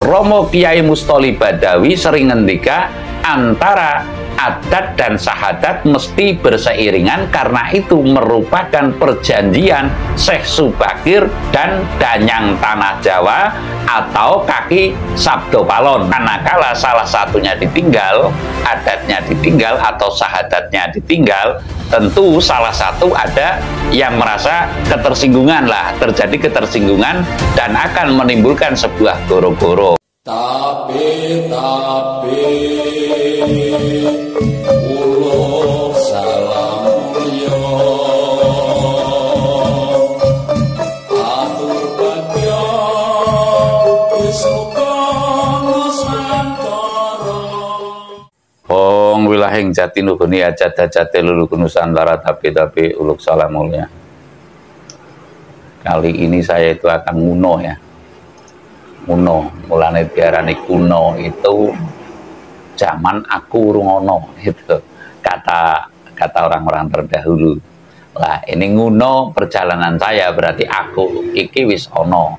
Romo Kiai Mustoli Badawi sering ngendika antara adat dan syahadat mesti berseiringan, karena itu merupakan perjanjian Syekh Subakir dan Danyang Tanah Jawa atau kaki Sabdo Palon. Manakala salah satunya ditinggal, adatnya ditinggal atau syahadatnya ditinggal, tentu salah satu ada yang merasa ketersinggungan lah, terjadi ketersinggungan dan akan menimbulkan sebuah goro-goro. Tapi ulo salam yo atur bagyo isukono santoro Hong wilahing jati nuguni ajat-ajate luluku Nusantara tapi uluk salam mulia. Kali ini saya itu akan nguno ya. Kuno, mulane diarani kuno itu zaman aku rungono itu kata orang-orang terdahulu. Lah ini nguno perjalanan saya, berarti aku iki wis ono.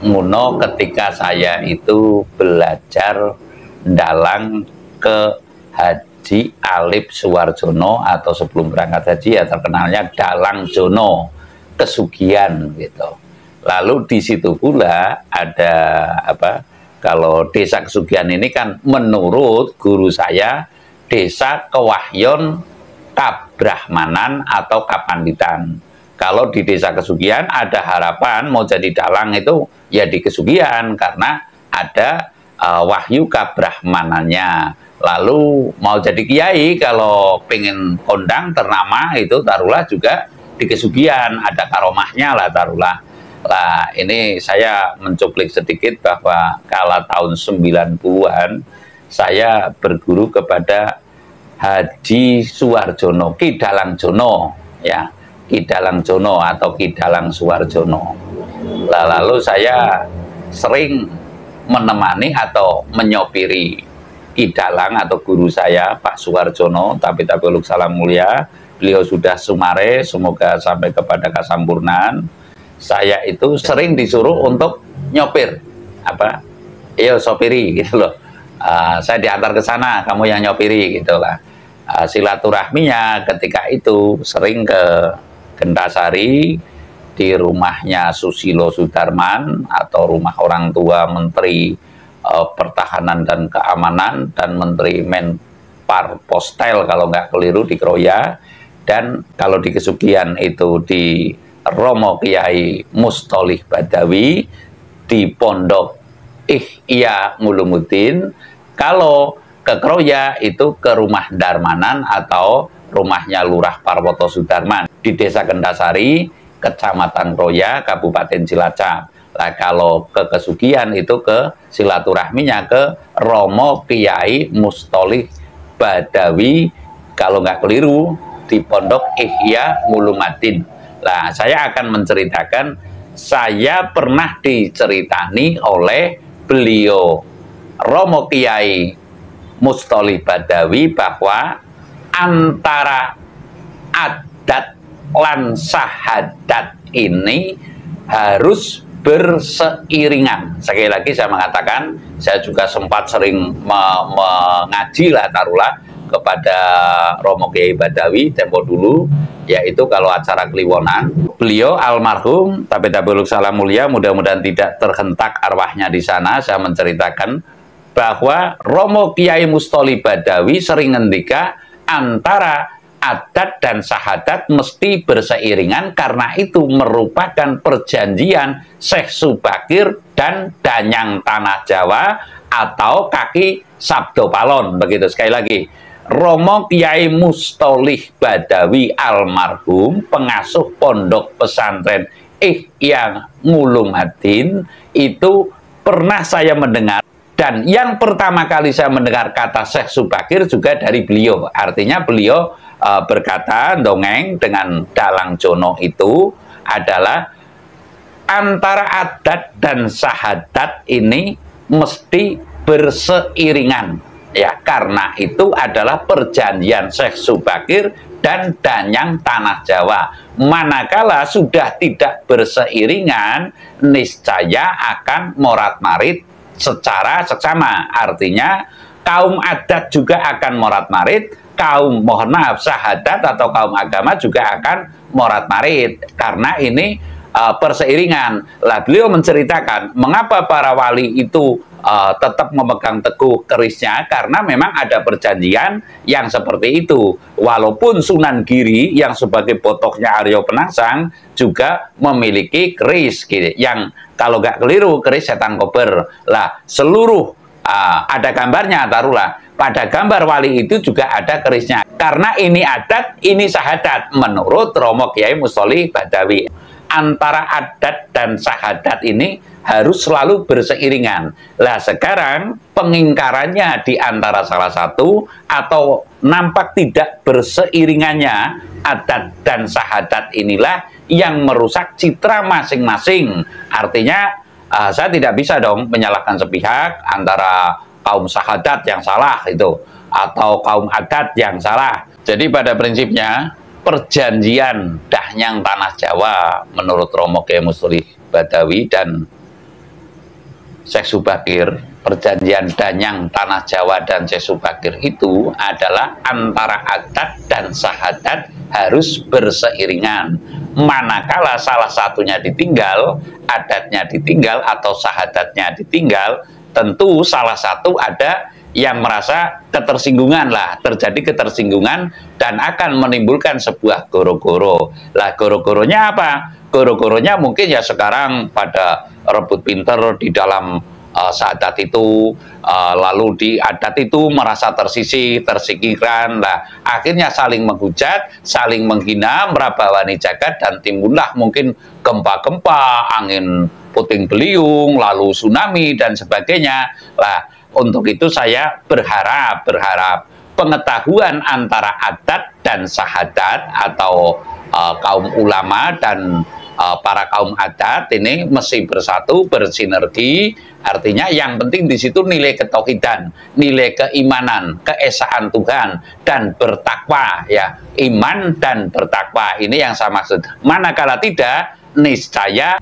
Nguno ketika saya itu belajar dalang ke Haji Alip Suwarjono, atau sebelum berangkat haji ya terkenalnya Dalang Jono Kesugihan gitu. Lalu di situ pula ada apa? Kalau desa Kesugihan ini kan menurut guru saya desa Kewahyon Kabrahmanan atau Kapanditan. Kalau di desa Kesugihan ada harapan mau jadi dalang itu ya di Kesugihan, karena ada wahyu Kabrahmanannya. Lalu mau jadi kiai kalau pengen kondang ternama itu taruhlah juga di Kesugihan, ada karomahnya lah taruhlah. Lah ini saya mencuplik sedikit bahwa kala tahun 90-an saya berguru kepada Haji Suwarjono, Ki Dalang Jono ya, Ki Dalang Jono atau Ki Dalang Suwarjono. Lah lalu saya sering menemani atau menyopiri Ki Dalang atau guru saya Pak Suwarjono, tapi uluk salam mulia. Beliau sudah sumare, semoga sampai kepada kasampurnaan. Saya itu sering disuruh untuk nyopir, apa, yo sopiri gitu loh. Saya diantar ke sana, kamu yang nyopiri gitulah. Silaturahminya ketika itu sering ke Gentasari, di rumahnya Susilo Sudarman atau rumah orang tua Menteri Pertahanan dan Keamanan dan Menteri Menparpostel kalau nggak keliru di Kroya, dan kalau di Kesugihan itu di Romo Kiai Mustoli Badawi di Pondok Ihya Ngulumuddin. Kalau ke Kroya itu ke rumah Darmanan atau rumahnya Lurah Parwoto Sudarman di Desa Kendasari, Kecamatan Kroya, Kabupaten Cilacap. Nah, kalau ke Kesugihan itu ke silaturahminya ke Romo Kiai Mustoli Badawi, kalau nggak keliru di Pondok Ihya Ngulumuddin. Nah, saya akan menceritakan, saya pernah diceritani oleh beliau Romo Kiai Mustoli Badawi bahwa antara adat lan syahadat ini harus berseiringan. Sekali lagi saya mengatakan, saya juga sempat sering mengaji lah taruhlah kepada Romo Kiai Badawi tempo dulu, yaitu kalau acara Kliwonan. Beliau almarhum, tapi uluk salam mulia, mudah-mudahan tidak terhentak arwahnya di sana. Saya menceritakan bahwa Romo Kiai Mustoli Badawi sering ngendika antara adat dan syahadat mesti berseiringan, karena itu merupakan perjanjian Syekh Subakir dan Danyang Tanah Jawa atau kaki Sabdo Palon. Begitu, sekali lagi, Romo Kiai Mustoli Badawi almarhum, pengasuh pondok pesantren Ihya Ngulumuddin, itu pernah saya mendengar, dan yang pertama kali saya mendengar kata Syekh Subakir juga dari beliau. Artinya beliau berkata, dongeng dengan Dalang Jono itu adalah antara adat dan syahadat ini mesti berseiringan. Ya, karena itu adalah perjanjian Syekh Subakir dan Danyang Tanah Jawa. Manakala sudah tidak berseiringan, niscaya akan morat-marit secara seksama. Artinya kaum adat juga akan morat-marit, kaum mohon maaf sahadat atau kaum agama juga akan morat-marit, karena ini perseiringan. Lah beliau menceritakan mengapa para wali itu tetap memegang teguh kerisnya, karena memang ada perjanjian yang seperti itu. Walaupun Sunan Giri yang sebagai botohnya Aryo Penangsang juga memiliki keris gitu, yang kalau nggak keliru keris setan kober. Lah seluruh ada gambarnya, taruhlah pada gambar wali itu juga ada kerisnya, karena ini adat, ini sahadat menurut Romo Kiai Mustoli Badawi. Antara adat dan sahadat ini harus selalu berseiringan. Lah sekarang pengingkarannya di antara salah satu atau nampak tidak berseiringannya adat dan sahadat inilah yang merusak citra masing-masing. Artinya saya tidak bisa dong menyalahkan sepihak antara kaum sahadat yang salah itu atau kaum adat yang salah. Jadi pada prinsipnya perjanjian Danyang Tanah Jawa menurut Romo Kiai Mustoli Badawi dan Syekh Subakir, perjanjian Danyang Tanah Jawa dan Syekh Subakir itu adalah antara adat dan sahadat harus berseiringan. Manakala salah satunya ditinggal, adatnya ditinggal atau sahadatnya ditinggal, tentu salah satu ada yang merasa ketersinggungan lah, terjadi ketersinggungan dan akan menimbulkan sebuah goro-goro. Lah goro-goronya apa? Goro-goronya mungkin ya sekarang pada rebut pinter di dalam sahadat itu, lalu di adat itu merasa tersisih, tersikirkan, lah akhirnya saling menghujat, saling menghina, merabawani jagat, dan timbullah mungkin gempa-gempa, angin puting beliung, lalu tsunami dan sebagainya. Lah untuk itu saya berharap pengetahuan antara adat dan sahadat atau kaum ulama dan para kaum adat ini mesti bersatu, bersinergi. Artinya yang penting di situ nilai ketauhidan, nilai keimanan, keesaan Tuhan dan bertakwa ya. Iman dan bertakwa ini yang saya maksud. Manakala tidak, niscaya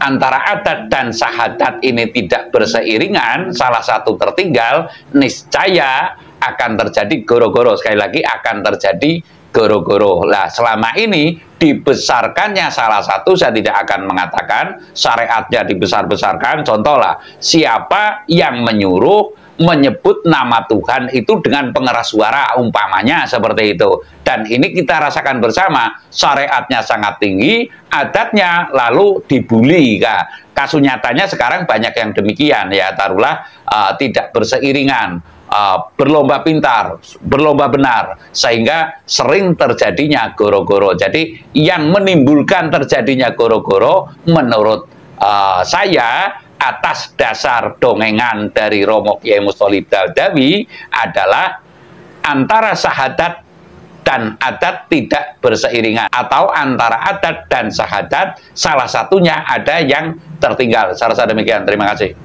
antara adat dan sahadat ini tidak berseiringan, salah satu tertinggal, niscaya akan terjadi goro-goro. Sekali lagi akan terjadi goro-goro. Lah selama ini dibesarkannya salah satu, saya tidak akan mengatakan syariatnya dibesar-besarkan. Contoh lah, siapa yang menyuruh menyebut nama Tuhan itu dengan pengeras suara umpamanya seperti itu. Dan ini kita rasakan bersama, syariatnya sangat tinggi, adatnya lalu dibully. Kasus nyatanya sekarang banyak yang demikian ya, taruhlah tidak berseiringan, berlomba pintar, berlomba benar, sehingga sering terjadinya goro-goro. Jadi yang menimbulkan terjadinya goro-goro menurut saya atas dasar dongengan dari Romo Kiai Mustoli Badawi adalah antara sahadat dan adat tidak berseiringan, atau antara adat dan sahadat salah satunya ada yang tertinggal. Saya rasa demikian. Terima kasih.